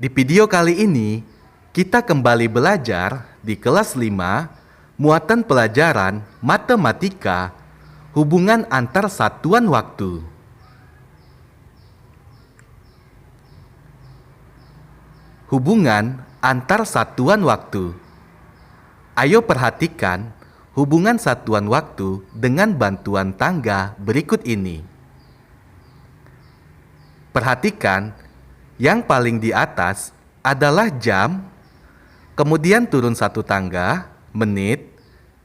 Di video kali ini, kita kembali belajar di kelas 5, muatan pelajaran matematika, hubungan antar satuan waktu. Hubungan antar satuan waktu. Ayo perhatikan hubungan satuan waktu dengan bantuan tangga berikut ini. Perhatikan, yang paling di atas adalah jam, kemudian turun satu tangga, menit,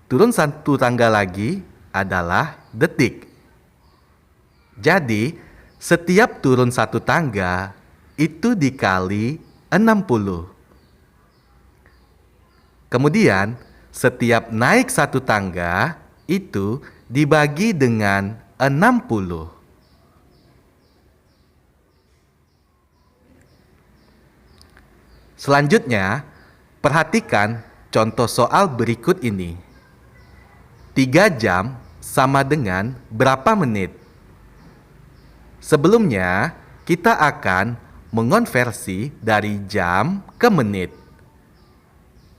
turun satu tangga lagi adalah detik. Jadi, setiap turun satu tangga itu dikali 60. Kemudian, setiap naik satu tangga itu dibagi dengan 60. Selanjutnya, perhatikan contoh soal berikut ini. 3 jam sama dengan berapa menit? Sebelumnya, kita akan mengonversi dari jam ke menit.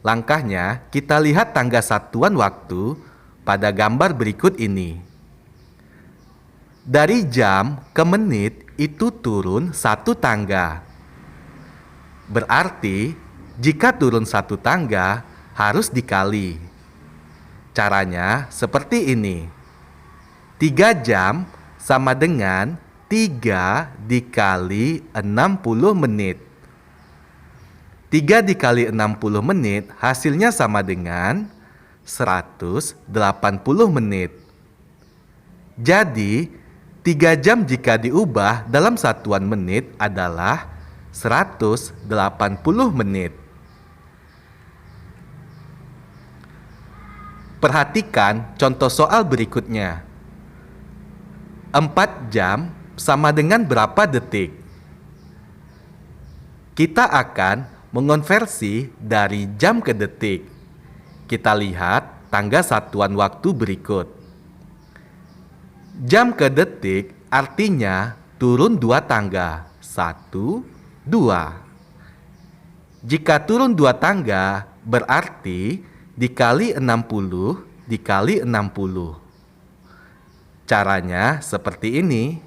Langkahnya, kita lihat tangga satuan waktu pada gambar berikut ini. Dari jam ke menit itu turun satu tangga. Berarti, jika turun satu tangga, harus dikali. Caranya seperti ini. 3 jam sama dengan 3 dikali 60 menit. 3 dikali 60 menit hasilnya sama dengan 180 menit. Jadi, 3 jam jika diubah dalam satuan menit adalah 180 menit. Perhatikan contoh soal berikutnya. 4 jam sama dengan berapa detik? Kita akan mengonversi dari jam ke detik. Kita lihat tangga satuan waktu berikut. Jam ke detik artinya turun 2 tangga. 1, 2. Jika turun 2 tangga berarti dikali 60 dikali 60. Caranya seperti ini.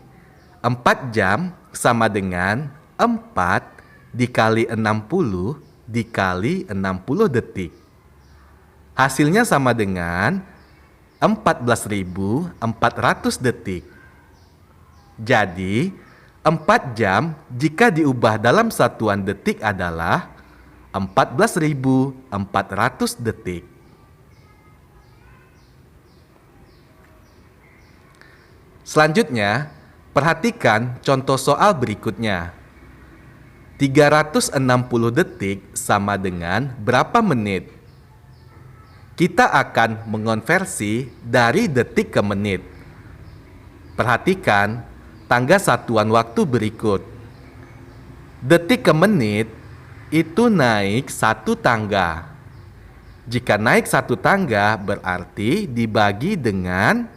4 jam sama dengan 4 dikali 60 dikali 60 detik. Hasilnya sama dengan 14.400 detik. Jadi, 4 jam jika diubah dalam satuan detik adalah 14.400 detik. Selanjutnya, perhatikan contoh soal berikutnya. 360 detik sama dengan berapa menit? Kita akan mengonversi dari detik ke menit. Perhatikan tangga satuan waktu berikut. Detik ke menit itu naik satu tangga. Jika naik satu tangga berarti dibagi dengan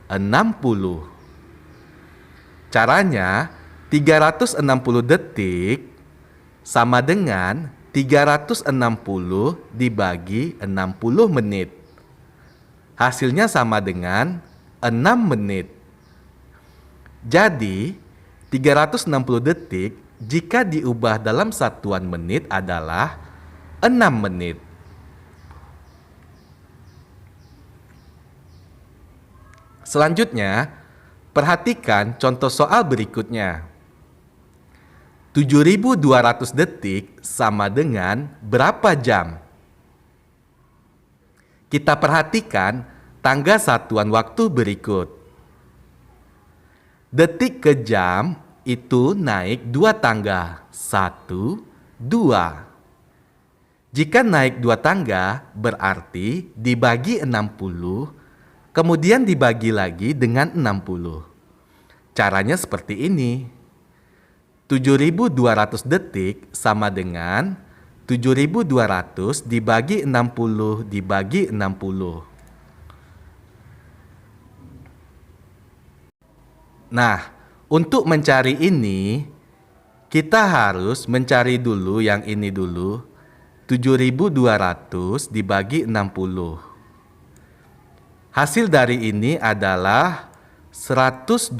60. Caranya 360 detik sama dengan 360 dibagi 60 menit. Hasilnya sama dengan 6 menit. Jadi, 360 detik jika diubah dalam satuan menit adalah 6 menit. Selanjutnya, perhatikan contoh soal berikutnya. 7.200 detik sama dengan berapa jam? Kita perhatikan tangga satuan waktu berikut. Detik ke jam itu naik 2 tangga. 1, 2. Jika naik 2 tangga berarti dibagi 60, kemudian dibagi lagi dengan 60. Caranya seperti ini. 7.200 detik sama dengan 7.200 dibagi 60 dibagi 60. Nah, untuk mencari ini, kita harus mencari dulu yang ini dulu. 7.200 dibagi 60. Hasil dari ini adalah 120.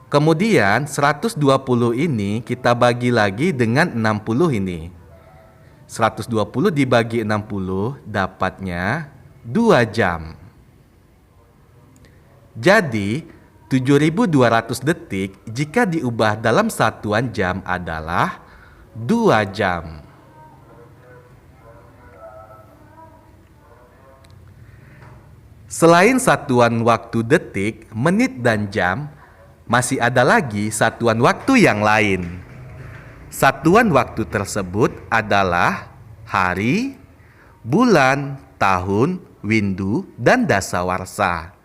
Kemudian 120 ini kita bagi lagi dengan 60 ini. 120 dibagi 60 dapatnya 2 jam. Jadi 7.200 detik jika diubah dalam satuan jam adalah 2 jam. Selain satuan waktu detik, menit, dan jam, masih ada lagi satuan waktu yang lain. Satuan waktu tersebut adalah hari, bulan, tahun, windu, dan dasawarsa.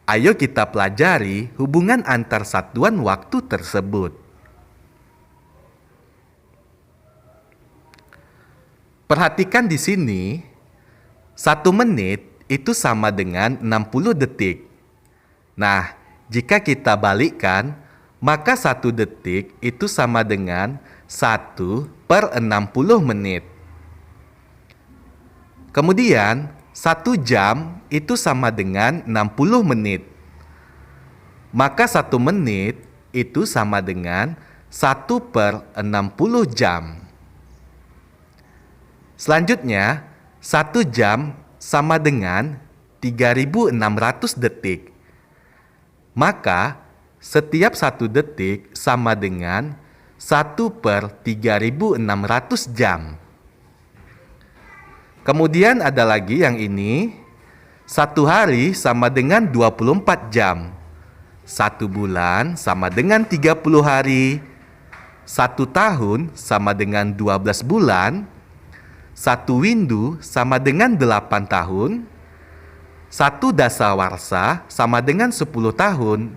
Ayo kita pelajari hubungan antar satuan waktu tersebut. Perhatikan di sini, 1 menit itu sama dengan 60 detik. Nah, jika kita balikkan, maka 1 detik itu sama dengan 1/60 menit. Kemudian, 1 jam itu sama dengan 60 menit. Maka 1 menit itu sama dengan 1/60 jam. Selanjutnya, 1 jam sama dengan 3.600 detik. Maka, setiap 1 detik sama dengan 1/3600 jam. Kemudian ada lagi yang ini, 1 hari sama dengan 24 jam. 1 bulan sama dengan 30 hari. 1 tahun sama dengan 12 bulan. 1 windu sama dengan 8 tahun. 1 dasawarsa sama dengan 10 tahun.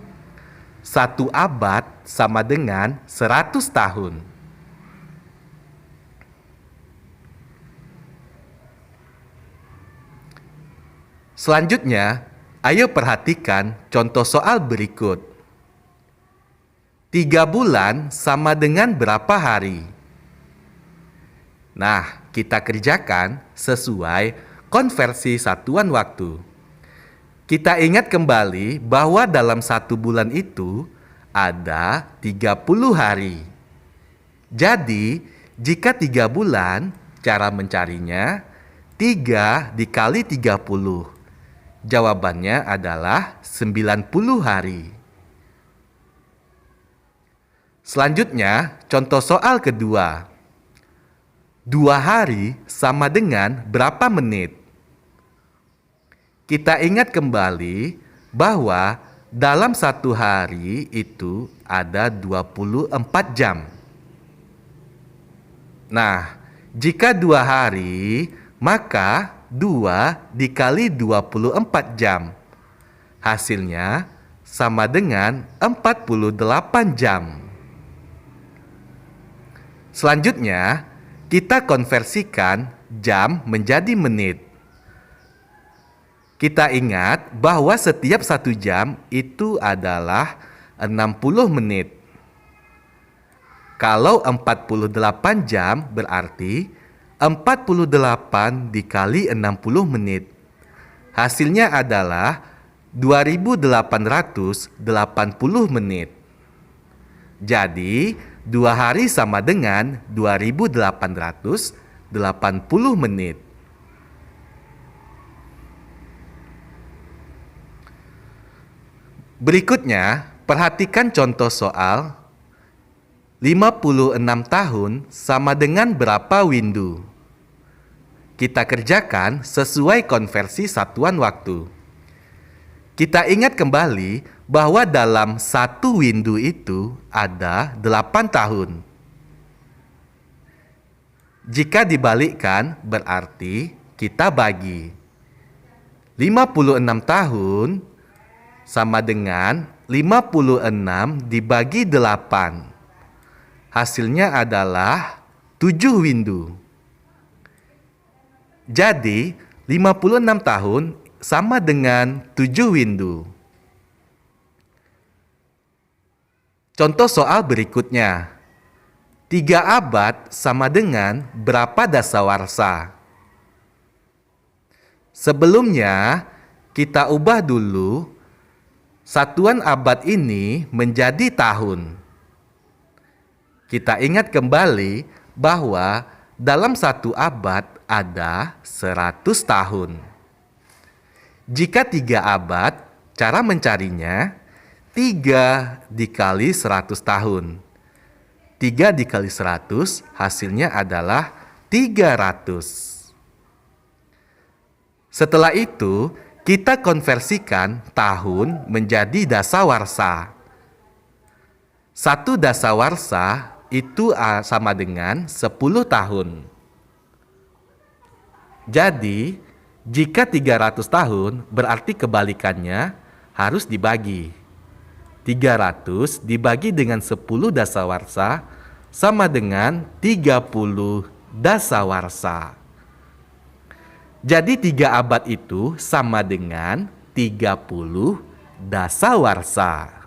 1 abad sama dengan 100 tahun. Selanjutnya, ayo perhatikan contoh soal berikut. 3 bulan sama dengan berapa hari? Nah, kita kerjakan sesuai konversi satuan waktu. Kita ingat kembali bahwa dalam 1 bulan itu ada 30 hari. Jadi, jika 3 bulan, cara mencarinya 3 dikali 30. Jawabannya adalah 90 hari. Selanjutnya, contoh soal kedua. 2 hari sama dengan berapa menit? Kita ingat kembali bahwa dalam 1 hari itu ada 24 jam. Nah, jika 2 hari, maka 2 dikali 24 jam. Hasilnya sama dengan 48 jam. Selanjutnya, kita konversikan jam menjadi menit. Kita ingat bahwa setiap 1 jam itu adalah 60 menit. Kalau 48 jam berarti 48 dikali 60 menit. Hasilnya adalah 2880 menit. Jadi, 2 hari sama dengan 2880 menit. Berikutnya, perhatikan contoh soal 56 tahun sama dengan berapa windu? Kita kerjakan sesuai konversi satuan waktu. Kita ingat kembali bahwa dalam 1 windu itu ada 8 tahun. Jika dibalikkan berarti kita bagi 56 tahun sama dengan 56 dibagi 8. Hasilnya adalah 7 windu. Jadi 56 tahun sama dengan 7 windu. Contoh soal berikutnya. 3 abad sama dengan berapa dasawarsa? Sebelumnya, kita ubah dulu satuan abad ini menjadi tahun. Kita ingat kembali bahwa dalam satu abad ada 100 tahun. Jika 3 abad, cara mencarinya 3 dikali 100 tahun. 3 dikali 100 hasilnya adalah 300. Setelah itu, kita konversikan tahun menjadi dasawarsa. 1 dasawarsa itu sama dengan 10 tahun. Jadi, jika 300 tahun berarti kebalikannya harus dibagi. 300 dibagi dengan 10 dasawarsa sama dengan 30 dasawarsa. Jadi 3 abad itu sama dengan 30 dasawarsa.